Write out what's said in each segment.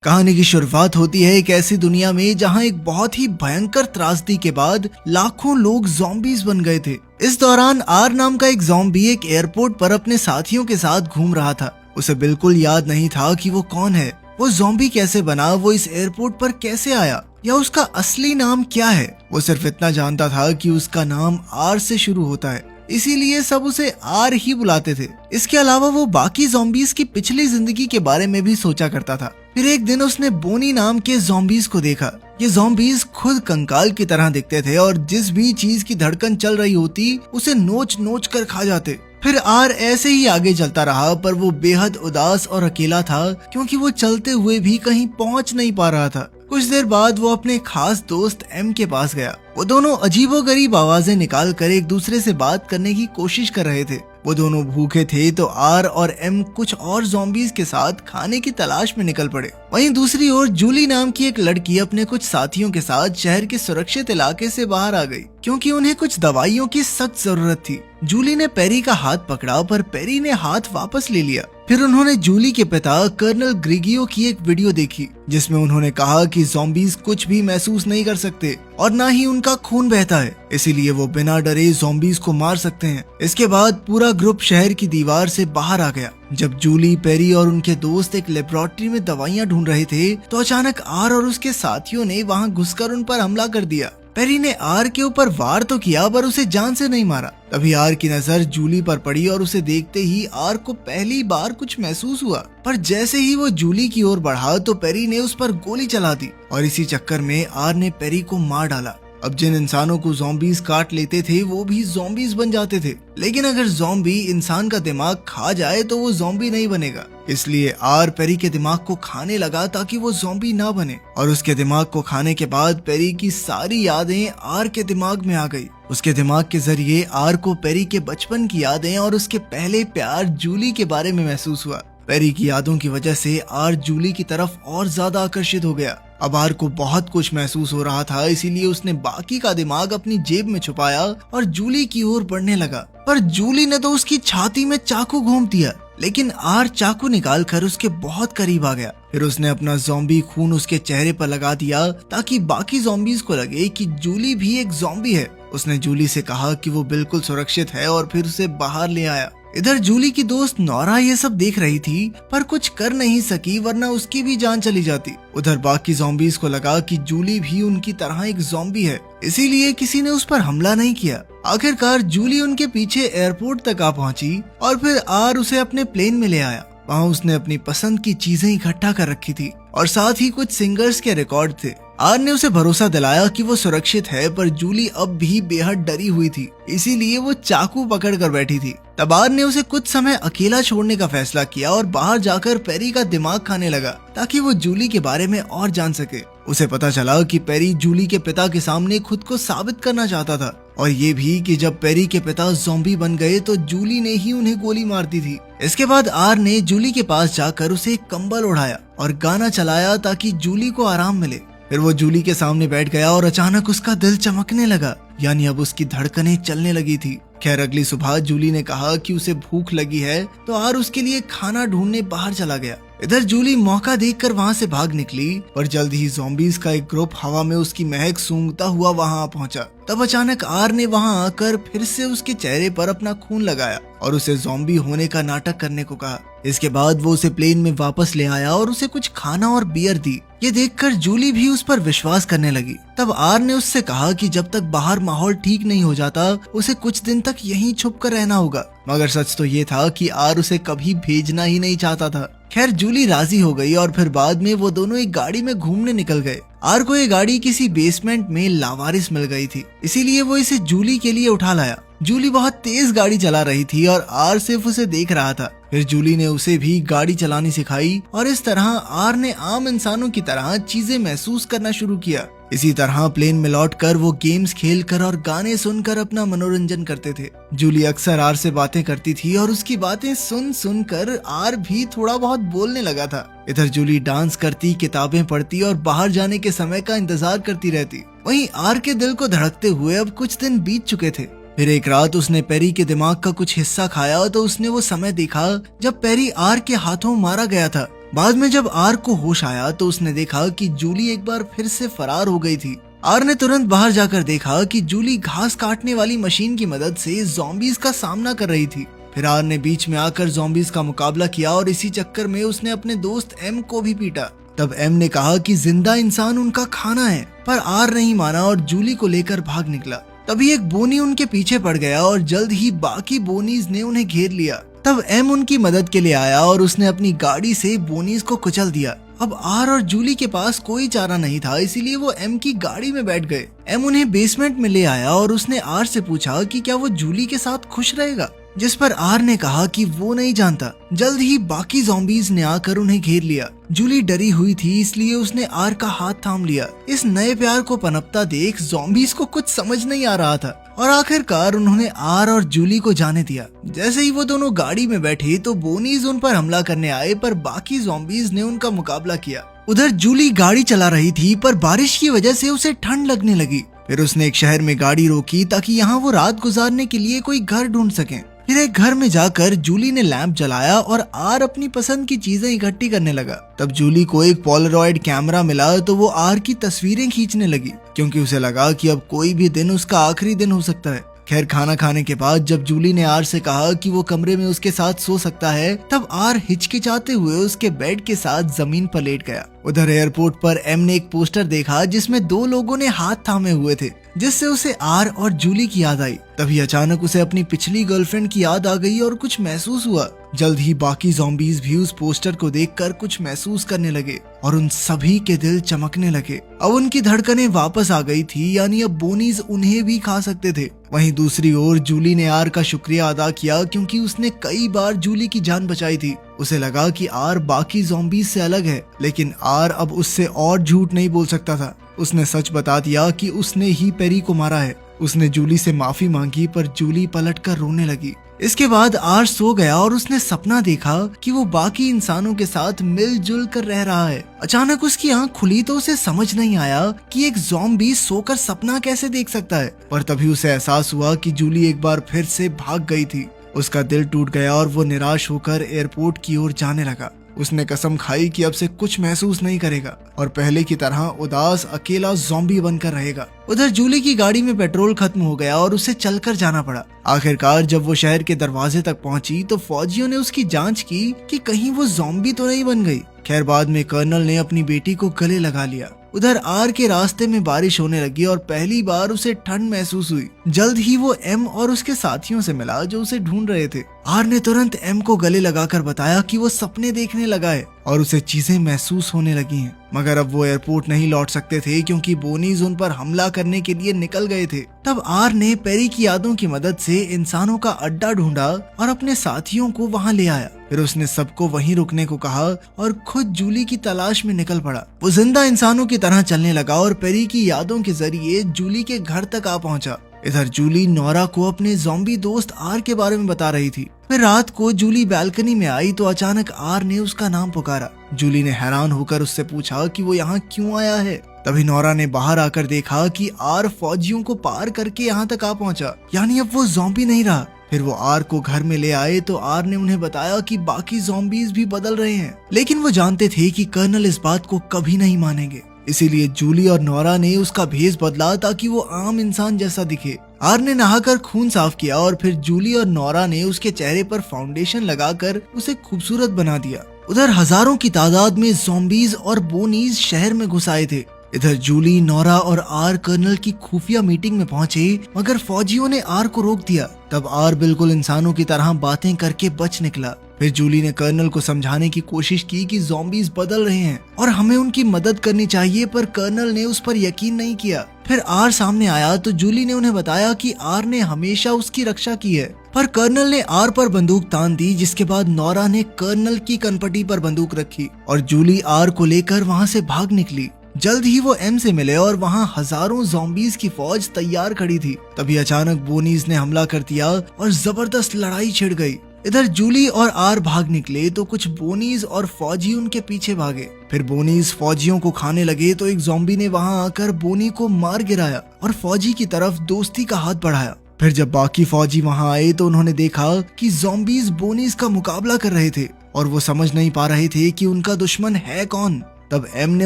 कहानी की शुरुआत होती है एक ऐसी दुनिया में जहां एक बहुत ही भयंकर त्रासदी के बाद लाखों लोग ज़ॉम्बीज़ बन गए थे। इस दौरान आर नाम का एक ज़ॉम्बी एक एयरपोर्ट पर अपने साथियों के साथ घूम रहा था। उसे बिल्कुल याद नहीं था कि वो कौन है, वो ज़ॉम्बी कैसे बना, वो इस एयरपोर्ट पर कैसे आया या उसका असली नाम क्या है। वो सिर्फ इतना जानता था कि उसका नाम आर से शुरू होता है, इसीलिए सब उसे आर ही बुलाते थे। इसके अलावा वो बाकी ज़ॉम्बीज़ की पिछली जिंदगी के बारे में भी सोचा करता था। फिर एक दिन उसने बोनी नाम के ज़ॉम्बीज़ को देखा। ये ज़ॉम्बीज़ खुद कंकाल की तरह दिखते थे और जिस भी चीज की धड़कन चल रही होती उसे नोच नोच कर खा जाते। फिर आर ऐसे ही आगे चलता रहा, पर वो बेहद उदास और अकेला था क्योंकि वो चलते हुए भी कहीं पहुंच नहीं पा रहा था। कुछ देर बाद वो अपने खास दोस्त एम के पास गया। वो दोनों अजीबोगरीब आवाजें निकाल कर एक दूसरे से बात करने की कोशिश कर रहे थे। वो दोनों भूखे थे तो आर और एम कुछ और ज़ॉम्बीज़ के साथ खाने की तलाश में निकल पड़े। वहीं दूसरी ओर जूली नाम की एक लड़की अपने कुछ साथियों के साथ शहर के सुरक्षित इलाके से बाहर आ गई क्योंकि उन्हें कुछ दवाइयों की सख्त जरूरत थी। जूली ने पेरी का हाथ पकड़ा पर पेरी ने हाथ वापस ले लिया। फिर उन्होंने जूली के पिता कर्नल ग्रिगियो की एक वीडियो देखी जिसमें उन्होंने कहा कि ज़ॉम्बीज़ कुछ भी महसूस नहीं कर सकते और ना ही उनका खून बहता है, इसीलिए वो बिना डरे ज़ॉम्बीज़ को मार सकते हैं। इसके बाद पूरा ग्रुप शहर की दीवार से बाहर आ गया। जब जूली, पेरी और उनके दोस्त एक लेबोरेटरी में दवाइयां ढूंढ रहे थे तो अचानक आर और उसके साथियों ने वहां घुसकर उन पर हमला कर दिया। पेरी ने आर के ऊपर वार तो किया पर उसे जान से नहीं मारा। तभी आर की नजर जूली पर पड़ी और उसे देखते ही आर को पहली बार कुछ महसूस हुआ, पर जैसे ही वो जूली की ओर बढ़ा तो पेरी ने उस पर गोली चला दी और इसी चक्कर में आर ने पेरी को मार डाला। अब जिन इंसानों को ज़ॉम्बीज़ काट लेते थे वो भी ज़ॉम्बीज़ बन जाते थे, लेकिन अगर ज़ॉम्बी इंसान का दिमाग खा जाए तो वो ज़ॉम्बी नहीं बनेगा। इसलिए आर पेरी के दिमाग को खाने लगा ताकि वो ज़ॉम्बी ना बने, और उसके दिमाग को खाने के बाद पेरी की सारी यादें आर के दिमाग में आ गई। उसके दिमाग के जरिए आर को पेरी के बचपन की यादें और उसके पहले प्यार जूली के बारे में महसूस हुआ। पेरी की यादों की वजह से आर जूली की तरफ और ज्यादा आकर्षित हो गया। अब आर को बहुत कुछ महसूस हो रहा था, इसीलिए उसने बाकी का दिमाग अपनी जेब में छुपाया और जूली की ओर बढ़ने लगा। पर जूली ने तो उसकी छाती में चाकू घोंप दिया, लेकिन आर चाकू निकाल कर उसके बहुत करीब आ गया। फिर उसने अपना ज़ॉम्बी खून उसके चेहरे पर लगा दिया ताकि बाकी ज़ॉम्बीज़ को लगे कि जूली भी एक ज़ॉम्बी है। उसने जूली से कहा कि वो बिल्कुल सुरक्षित है और फिर उसे बाहर ले आया। इधर जूली की दोस्त नोरा ये सब देख रही थी पर कुछ कर नहीं सकी, वरना उसकी भी जान चली जाती। उधर बाकी ज़ॉम्बीज़ को लगा कि जूली भी उनकी तरह एक ज़ॉम्बी है, इसीलिए किसी ने उस पर हमला नहीं किया। आखिरकार जूली उनके पीछे एयरपोर्ट तक आ पहुंची और फिर आर उसे अपने प्लेन में ले आया। वहाँ उसने अपनी पसंद की चीजें इकट्ठा कर रखी थी और साथ ही कुछ सिंगर्स के रिकॉर्ड थे। आर ने उसे भरोसा दिलाया कि वो सुरक्षित है, पर जूली अब भी बेहद डरी हुई थी, इसीलिए वो चाकू पकड़ कर बैठी थी। तब आर ने उसे कुछ समय अकेला छोड़ने का फैसला किया और बाहर जाकर पेरी का दिमाग खाने लगा ताकि वो जूली के बारे में और जान सके। उसे पता चला कि पेरी जूली के पिता के सामने खुद को साबित करना चाहता था, और ये भी कि जब पेरी के पिता ज़ॉम्बी बन गए तो जूली ने ही उन्हें गोली मार दी थी। इसके बाद आर ने जूली के पास जाकर उसे एक कंबल ओढ़ाया और गाना चलाया ताकि जूली को आराम मिले। फिर वो जूली के सामने बैठ गया और अचानक उसका दिल चमकने लगा, यानी अब उसकी धड़कनें चलने लगी थी। खैर अगली सुबह जूली ने कहा कि उसे भूख लगी है तो आर उसके लिए खाना ढूंढने बाहर चला गया। इधर जूली मौका देखकर वहां से भाग निकली, पर जल्द ही ज़ॉम्बीज़ का एक ग्रुप हवा में उसकी महक सूंघता हुआ वहां पहुंचा। तब अचानक आर ने वहां आकर फिर से उसके चेहरे पर अपना खून लगाया और उसे ज़ॉम्बी होने का नाटक करने को कहा। इसके बाद वो उसे प्लेन में वापस ले आया और उसे कुछ खाना और बियर दी। ये देखकर जूली भी उस पर विश्वास करने लगी। तब आर ने उससे कहा कि जब तक बाहर माहौल ठीक नहीं हो जाता उसे कुछ दिन तक यहीं छुप कर रहना होगा, मगर सच तो ये था कि आर उसे कभी भेजना ही नहीं चाहता था। खैर जूली राजी हो गई और फिर बाद में वो दोनों एक गाड़ी में घूमने निकल गए। आर को ये गाड़ी किसी बेसमेंट में लावारिस मिल गई थी, इसीलिए वो इसे जूली के लिए उठा लाया। जूली बहुत तेज गाड़ी चला रही थी और आर सिर्फ उसे देख रहा था। फिर जूली ने उसे भी गाड़ी चलानी सिखाई और इस तरह आर ने आम इंसानों की तरह चीजें महसूस करना शुरू किया। इसी तरह प्लेन में लौटकर वो गेम्स खेलकर और गाने सुनकर अपना मनोरंजन करते थे। जूली अक्सर आर से बातें करती थी और उसकी बातें सुन सुन कर आर भी थोड़ा बहुत बोलने लगा था। इधर जूली डांस करती, किताबें पढ़ती और बाहर जाने के समय का इंतजार करती रहती। वहीं आर के दिल को धड़कते हुए अब कुछ दिन बीत चुके थे। फिर एक रात उसने पेरी के दिमाग का कुछ हिस्सा खाया तो उसने वो समय देखा जब पेरी आर के हाथों मारा गया था। बाद में जब आर को होश आया तो उसने देखा कि जूली एक बार फिर से फरार हो गई थी। आर ने तुरंत बाहर जाकर देखा कि जूली घास काटने वाली मशीन की मदद से ज़ॉम्बीज का सामना कर रही थी। फिर आर ने बीच में आकर ज़ॉम्बीज का मुकाबला किया और इसी चक्कर में उसने अपने दोस्त एम को भी पीटा। तब एम ने कहा कि जिंदा इंसान उनका खाना है, पर आर नहीं माना और जूली को लेकर भाग निकला। तभी एक बोनी उनके पीछे पड़ गया और जल्द ही बाकी बोनीज ने उन्हें घेर लिया। तब एम उनकी मदद के लिए आया और उसने अपनी गाड़ी से बोनीज को कुचल दिया। अब आर और जूली के पास कोई चारा नहीं था, इसीलिए वो एम की गाड़ी में बैठ गए। एम उन्हें बेसमेंट में ले आया और उसने आर से पूछा कि क्या वो जूली के साथ खुश रहेगा, जिस पर आर ने कहा कि वो नहीं जानता। जल्द ही बाकी ज़ॉम्बीज ने आकर उन्हें घेर लिया। जूली डरी हुई थी, इसलिए उसने आर का हाथ थाम लिया। इस नए प्यार को पनपता देख ज़ॉम्बीज को कुछ समझ नहीं आ रहा था और आखिरकार उन्होंने आर और जूली को जाने दिया। जैसे ही वो दोनों गाड़ी में बैठे तो बोनीज उन पर हमला करने आए, पर बाकी ज़ॉम्बीज ने उनका मुकाबला किया। उधर जूली गाड़ी चला रही थी, पर बारिश की वजह से उसे ठंड लगने लगी। फिर उसने एक शहर में गाड़ी रोकी ताकि यहाँ वो रात गुजारने के लिए कोई घर ढूंढ सके। फिर एक घर में जाकर जूली ने लैंप जलाया और आर अपनी पसंद की चीजें इकट्ठी करने लगा। तब जूली को एक पोलरॉइड कैमरा मिला तो वो आर की तस्वीरें खींचने लगी, क्योंकि उसे लगा कि अब कोई भी दिन उसका आखिरी दिन हो सकता है। खैर, खाना खाने के बाद जब जूली ने आर से कहा कि वो कमरे में उसके साथ सो सकता है, तब आर हिचकिचाते हुए उसके बेड के साथ जमीन पर लेट गया। उधर एयरपोर्ट पर एम ने एक पोस्टर देखा जिसमें दो लोगों ने हाथ थामे हुए थे, जिससे उसे आर और जूली की याद आई। तभी अचानक उसे अपनी पिछली गर्लफ्रेंड की याद आ गई और कुछ महसूस हुआ। जल्द ही बाकी ज़ॉम्बीज भी उस पोस्टर को देखकर कुछ महसूस करने लगे और उन सभी के दिल चमकने लगे। अब उनकी धड़कनें वापस आ गई थी, यानी अब बोनीज उन्हें भी खा सकते थे। वहीं दूसरी ओर जूली ने आर का शुक्रिया अदा किया, क्योंकि उसने कई बार जूली की जान बचाई थी। उसे लगा कि आर बाकी ज़ॉम्बीज से अलग है, लेकिन आर अब उससे और झूठ नहीं बोल सकता था। उसने सच बता दिया कि उसने ही पेरी को मारा है। उसने जूली से माफी मांगी, पर जूली पलटकर रोने लगी। इसके बाद आर सो गया और उसने सपना देखा कि वो बाकी इंसानों के साथ मिलजुल कर रह रहा है। अचानक उसकी आंख खुली तो उसे समझ नहीं आया कि एक ज़ॉम्बी सोकर सपना कैसे देख सकता है, पर तभी उसे एहसास हुआ कि जूली एक बार फिर से भाग गई थी। उसका दिल टूट गया और वो निराश होकर एयरपोर्ट की ओर जाने लगा। उसने कसम खाई कि अब से कुछ महसूस नहीं करेगा और पहले की तरह उदास अकेला ज़ॉम्बी बनकर रहेगा। उधर जूली की गाड़ी में पेट्रोल खत्म हो गया और उसे चलकर जाना पड़ा। आखिरकार जब वो शहर के दरवाजे तक पहुंची तो फौजियों ने उसकी जांच की कि कहीं वो ज़ॉम्बी तो नहीं बन गई। खैर, बाद में कर्नल ने अपनी बेटी को गले लगा लिया। उधर आर के रास्ते में बारिश होने लगी और पहली बार उसे ठंड महसूस हुई। जल्द ही वो एम और उसके साथियों से मिला जो उसे ढूंढ रहे थे। आर ने तुरंत एम को गले लगाकर बताया कि वो सपने देखने लगा है और उसे चीजें महसूस होने लगी हैं। मगर अब वो एयरपोर्ट नहीं लौट सकते थे, क्योंकि बोनीज उन पर हमला करने के लिए निकल गए थे। तब आर ने पेरी की यादों की मदद से इंसानों का अड्डा ढूंढा और अपने साथियों को वहां ले आया। फिर उसने सबको वहीं रुकने को कहा और खुद जूली की तलाश में निकल पड़ा। वो जिंदा इंसानों की तरह चलने लगा और पेरी की यादों के जरिए जूली के घर तक आ पहुंचा। इधर जूली नोरा को अपने ज़ॉम्बी दोस्त आर के बारे में बता रही थी। फिर रात को जूली बालकनी में आई तो अचानक आर ने उसका नाम पुकारा। जूली ने हैरान होकर उससे पूछा कि वो यहाँ क्यों आया है। तभी नोरा ने बाहर आकर देखा कि आर फौजियों को पार करके यहाँ तक आ पहुँचा, यानी अब वो ज़ॉम्बी नहीं रहा। फिर वो आर को घर में ले आए तो आर ने उन्हें बताया कि बाकी ज़ॉम्बीज भी बदल रहे हैं, लेकिन वो जानते थे कि कर्नल इस बात को कभी नहीं मानेंगे। इसीलिए जूली और नोरा ने उसका भेष बदला ताकि वो आम इंसान जैसा दिखे। आर ने नहाकर खून साफ किया और फिर जूली और नोरा ने उसके चेहरे पर फाउंडेशन लगाकर उसे खूबसूरत बना दिया। उधर हजारों की तादाद में ज़ॉम्बीज और बोनीज शहर में घुस आए थे। इधर जूली, नोरा और आर कर्नल की खुफिया मीटिंग में पहुंचे, मगर फौजियों ने आर को रोक दिया। तब आर बिल्कुल इंसानों की तरह बातें करके बच निकला। फिर जूली ने कर्नल को समझाने की कोशिश की कि ज़ॉम्बीज बदल रहे हैं और हमें उनकी मदद करनी चाहिए, पर कर्नल ने उस पर यकीन नहीं किया। फिर आर सामने आया तो जूली ने उन्हें बताया कि आर ने हमेशा उसकी रक्षा की है, पर कर्नल ने आर पर बंदूक तान दी। जिसके बाद नोरा ने कर्नल की कनपटी पर बंदूक रखी और जूली आर को लेकर वहाँ से भाग निकली। जल्द ही वो एम से मिले और वहाँ हजारों ज़ॉम्बीज की फौज तैयार खड़ी थी। तभी अचानक बोनीज ने हमला कर दिया और जबरदस्त लड़ाई छिड़ गई। इधर जूली और आर भाग निकले तो कुछ बोनीज और फौजी उनके पीछे भागे। फिर बोनीज फौजियों को खाने लगे तो एक ज़ॉम्बी ने वहाँ आकर बोनी को मार गिराया और फौजी की तरफ दोस्ती का हाथ बढ़ाया। फिर जब बाकी फौजी वहाँ आए तो उन्होंने देखा कि ज़ॉम्बीज बोनीज का मुकाबला कर रहे थे और वो समझ नहीं पा रहे थे कि उनका दुश्मन है कौन। तब एम ने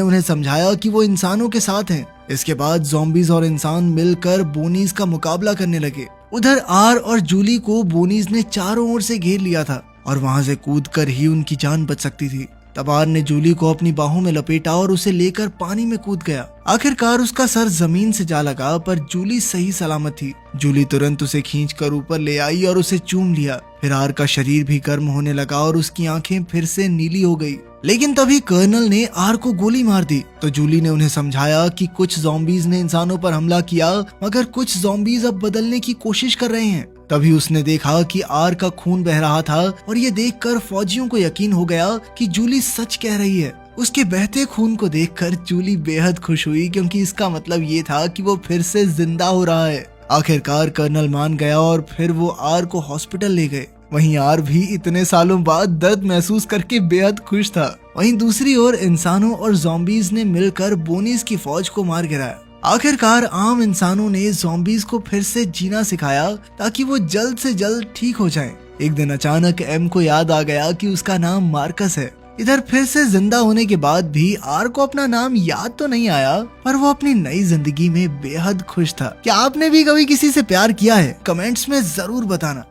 उन्हें समझाया कि वो इंसानों के साथ हैं। इसके बाद ज़ॉम्बीज और इंसान मिलकर बोनीज का मुकाबला करने लगे। उधर आर और जूली को बोनीज ने चारों ओर से घेर लिया था और वहां से कूदकर ही उनकी जान बच सकती थी। तब आर ने जूली को अपनी बाहों में लपेटा और उसे लेकर पानी में कूद गया। आखिरकार उसका सर जमीन से जा लगा, पर जूली सही सलामत थी। जूली तुरंत उसे खींचकर ऊपर ले आई और उसे चूम लिया। फिर आर का शरीर भी गर्म होने लगा और उसकी आंखें फिर से नीली हो गई। लेकिन तभी कर्नल ने आर को गोली मार दी। तो जूली ने उन्हें समझाया कि कुछ ज़ॉम्बीज ने इंसानों पर हमला किया, मगर कुछ ज़ॉम्बीज अब बदलने की कोशिश कर रहे हैं। तभी उसने देखा कि आर का खून बह रहा था और ये देखकर फौजियों को यकीन हो गया कि जूली सच कह रही है। उसके बहते खून को देखकर जूली बेहद खुश हुई, क्योंकि इसका मतलब ये था कि वो फिर से जिंदा हो रहा है। आखिरकार कर्नल मान गया और फिर वो आर को हॉस्पिटल ले गए। वहीं आर भी इतने सालों बाद दर्द महसूस करके बेहद खुश था। वहीं दूसरी ओर इंसानों और ज़ॉम्बीज ने मिलकर बोनीज की फौज को मार गिराया। आखिरकार आम इंसानों ने ज़ॉम्बीज को फिर से जीना सिखाया ताकि वो जल्द से जल्द ठीक हो जाएं। एक दिन अचानक एम को याद आ गया कि उसका नाम मार्कस है। इधर फिर से जिंदा होने के बाद भी आर को अपना नाम याद तो नहीं आया, पर वो अपनी नई जिंदगी में बेहद खुश था। क्या आपने भी कभी किसी से प्यार किया है? कमेंट्स में जरूर बताना।